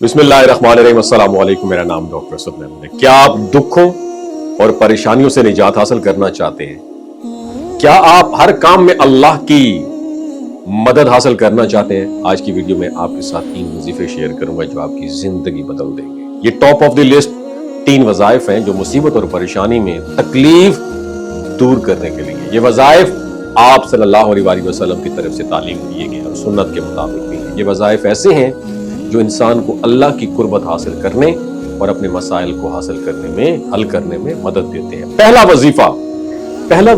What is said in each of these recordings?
بسم اللہ الرحمن الرحیم۔ السلام علیکم، میرا نام ڈاکٹر اسد محمود ہے۔ کیا آپ دکھوں اور پریشانیوں سے نجات حاصل کرنا چاہتے ہیں؟ کیا آپ ہر کام میں اللہ کی مدد حاصل کرنا چاہتے ہیں؟ آج کی ویڈیو میں آپ کے ساتھ 3 وظیفے شیئر کروں گا جو آپ کی زندگی بدل دیں گے۔ یہ ٹاپ آف دی لسٹ 3 وظائف ہیں جو مصیبت اور پریشانی میں تکلیف دور کرنے کے لیے۔ یہ وظائف آپ صلی اللہ علیہ وسلم کی طرف سے تعلیم دیے گئے اور سنت کے مطابق بھی ہیں۔ یہ وظائف ایسے ہیں جو انسان کو اللہ کی قربت حاصل کرنے اور اپنے مسائل کو حاصل کرنے میں، حل کرنے میں مدد دیتے ہیں۔ پہلا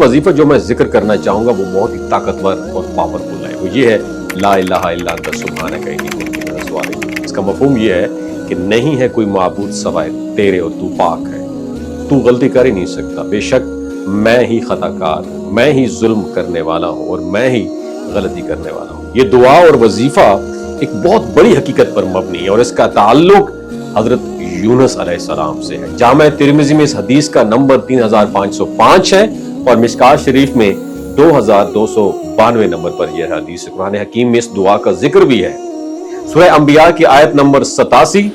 وظیفہ جو میں ذکر کرنا چاہوں گا وہ بہت ہی طاقتور اور پاورفل ہے، وہ یہ ہے لا الہ الا انت سبحانک انی کنت من الظالمین۔ اس کا مفہوم یہ ہے کہ نہیں ہے کوئی معبود سوائے تیرے اور تو پاک ہے، تو غلطی کر ہی نہیں سکتا، بے شک میں ہی خطا کار ہوں، میں ہی ظلم کرنے والا ہوں اور میں ہی غلطی کرنے والا ہوں۔ یہ دعا اور وظیفہ ایک بہت بڑی حقیقت پر مبنی ہے اور اس کا تعلق حضرت یونس علیہ السلام سے ہے۔ جامع ترمذی میں اس حدیث کا نمبر 3505 ہے اور مشکوٰۃ شریف میں 2292 نمبر پر یہ حدیث ہے۔ قرآن حکیم میں اس دعا کا ذکر بھی ہے۔ سورہ انبیاء کی آیت نمبر 87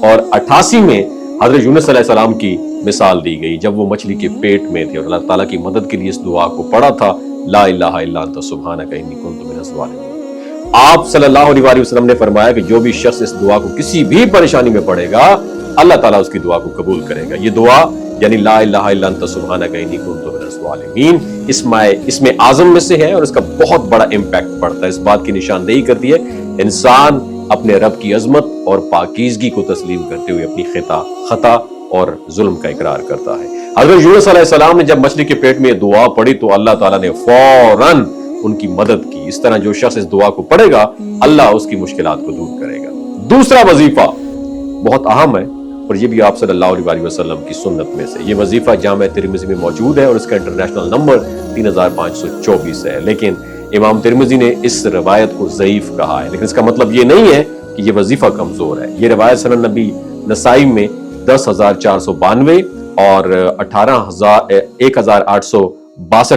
اور 88 میں حضرت یونس علیہ السلام کی مثال دی گئی جب وہ مچھلی کے پیٹ میں تھے اور اللہ تعالیٰ کی مدد کے لیے اس دعا کو پڑھا تھا، لا الہ الا انت سبحانک انی کنت من الظالمین۔ آپ صلی اللہ علیہ وسلم نے فرمایا کہ جو بھی شخص اس دعا کو کسی بھی پریشانی میں پڑھے گا، اللہ تعالیٰ اس کی دعا کو قبول کرے گا۔ یہ دعا یعنی لا الہ الا انت سبحانک انی کنت من الظالمین اس میں اعظم میں سے ہے اور اس کا بہت بڑا امپیکٹ پڑتا ہے۔ اس بات کی نشاندہی کرتی ہے انسان اپنے رب کی عظمت اور پاکیزگی کو تسلیم کرتے ہوئے اپنی خطا اور ظلم کا اقرار کرتا ہے۔ حضرت یونس علیہ السلام نے جب مچھلی کے پیٹ میں یہ دعا پڑھی تو اللہ تعالیٰ نے فوراً ان کی مدد کی۔ اس طرح جو شخص اس دعا کو پڑھے گا، اللہ اس کی مشکلات کو دور کرے گا۔ دوسرا وظیفہ بہت اہم ہے اور یہ بھی آپ صلی اللہ علیہ وسلم کی سنت میں سے۔ یہ وظیفہ جامع ترمذی میں موجود ہے اور اس کا انٹرنیشنل نمبر 3524 ہے، لیکن امام ترمذی نے اس روایت کو ضعیف کہا ہے، لیکن اس کا مطلب یہ نہیں ہے کہ یہ وظیفہ کمزور ہے۔ یہ روایت سنن نبی نسائی میں 10492 اور 1862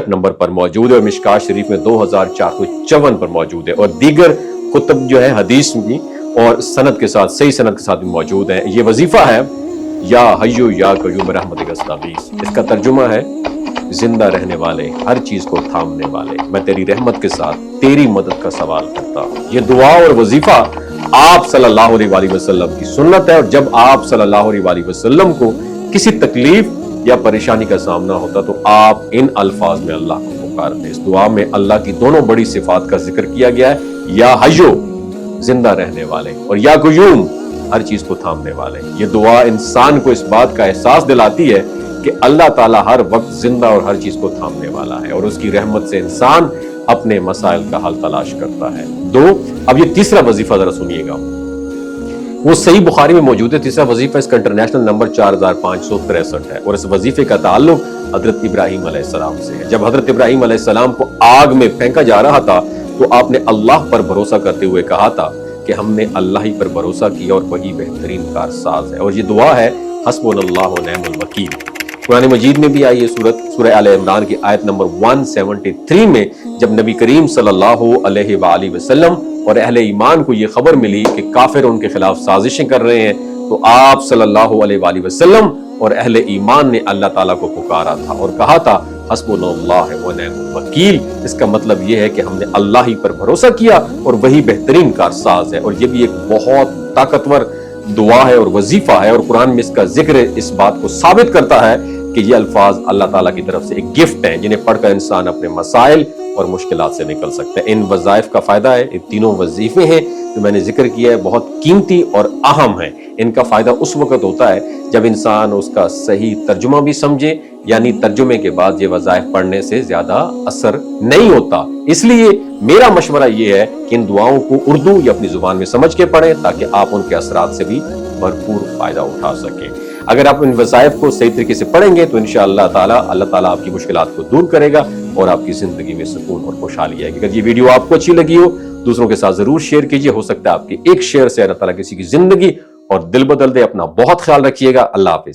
نمبر پر موجود ہے اور مشکوٰۃ شریف میں 2454 پر موجود ہے اور دیگر کتب جو ہے حدیث کی اور سند کے ساتھ، صحیح سند کے ساتھ بھی موجود ہیں۔ یہ وظیفہ ہے یا حیو یا قیوم برحمتک استغیث۔ اس کا ترجمہ ہے زندہ رہنے والے، ہر چیز کو تھامنے والے، میں تیری رحمت کے ساتھ تیری مدد کا سوال کرتا ہوں۔ یہ دعا اور وظیفہ آپ صلی اللہ علیہ وسلم کی سنت ہے اور جب آپ صلی اللہ علیہ وسلم کو کسی تکلیف یا پریشانی کا سامنا ہوتا تو آپ ان الفاظ میں اللہ کو پکارتے۔ اس دعا میں اللہ کی دونوں بڑی صفات کا ذکر کیا گیا ہے، یا حیو زندہ رہنے والے اور یا قیوم ہر چیز کو تھامنے والے۔ یہ دعا انسان کو اس بات کا احساس دلاتی ہے کہ اللہ تعالیٰ ہر وقت زندہ اور ہر چیز کو تھامنے والا ہے اور اس کی رحمت سے انسان اپنے مسائل کا حل تلاش کرتا ہے۔ اب یہ تیسرا وظیفہ ذرا سنیے گا، وہ صحیح بخاری میں موجود ہے۔ تیسرا وظیفہ اس کا انٹرنیشنل نمبر 4563 ہے اور اس وظیفے کا تعلق حضرت ابراہیم علیہ السلام سے ہے۔ جب حضرت ابراہیم علیہ السلام کو آگ میں پھینکا جا رہا تھا تو آپ نے اللہ پر بھروسہ کرتے ہوئے کہا تھا کہ ہم نے اللہ ہی پر بھروسہ کیا اور وہی بہترین کارساز ہے، اور یہ دعا ہے حسبنا اللہ و نعم الوکیل۔ قرآن مجید میں بھی آئی یہ سورہ آل عمران کی آیت نمبر 173 میں جب نبی کریم صلی اللہ علیہ وآلہ وسلم اور اہل ایمان کو یہ خبر ملی کہ کافر ان کے خلاف سازشیں کر رہے ہیں تو آپ صلی اللہ علیہ وآلہ وسلم اور اہل ایمان نے اللہ تعالیٰ کو پکارا تھا اور کہا تھا حسبنا اللہ و نعم الوکیل۔ اس کا مطلب یہ ہے کہ ہم نے اللہ ہی پر بھروسہ کیا اور وہی بہترین کارساز ہے، اور یہ بھی ایک بہت طاقتور دعا ہے اور وظیفہ ہے اور قرآن میں اس کا ذکر اس بات کو ثابت کرتا ہے کہ یہ الفاظ اللہ تعالیٰ کی طرف سے ایک گفٹ ہیں جنہیں پڑھ کر انسان اپنے مسائل اور مشکلات سے نکل سکتا ہے۔ ان وظائف کا فائدہ ہے، ان تینوں وظیفے ہیں جو میں نے ذکر کیا ہے بہت قیمتی اور اہم ہیں۔ ان کا فائدہ اس وقت ہوتا ہے جب انسان اس کا صحیح ترجمہ بھی سمجھے، یعنی ترجمے کے بعد یہ وظائف پڑھنے سے زیادہ اثر نہیں ہوتا۔ اس لیے میرا مشورہ یہ ہے کہ ان دعاؤں کو اردو یا اپنی زبان میں سمجھ کے پڑھیں تاکہ آپ ان کے اثرات سے بھی بھرپور فائدہ اٹھا سکیں۔ اگر آپ ان وظائف کو صحیح طریقے سے پڑھیں گے تو انشاءاللہ اللہ تعالیٰ آپ کی مشکلات کو دور کرے گا اور آپ کی زندگی میں سکون اور خوشحالی آئے گی۔ اگر یہ ویڈیو آپ کو اچھی لگی ہو دوسروں کے ساتھ ضرور شیئر کیجئے، ہو سکتا ہے آپ کے ایک شیئر سے اللہ تعالیٰ کسی کی زندگی اور دل بدل دے۔ اپنا بہت خیال رکھیے گا۔ اللہ حافظ۔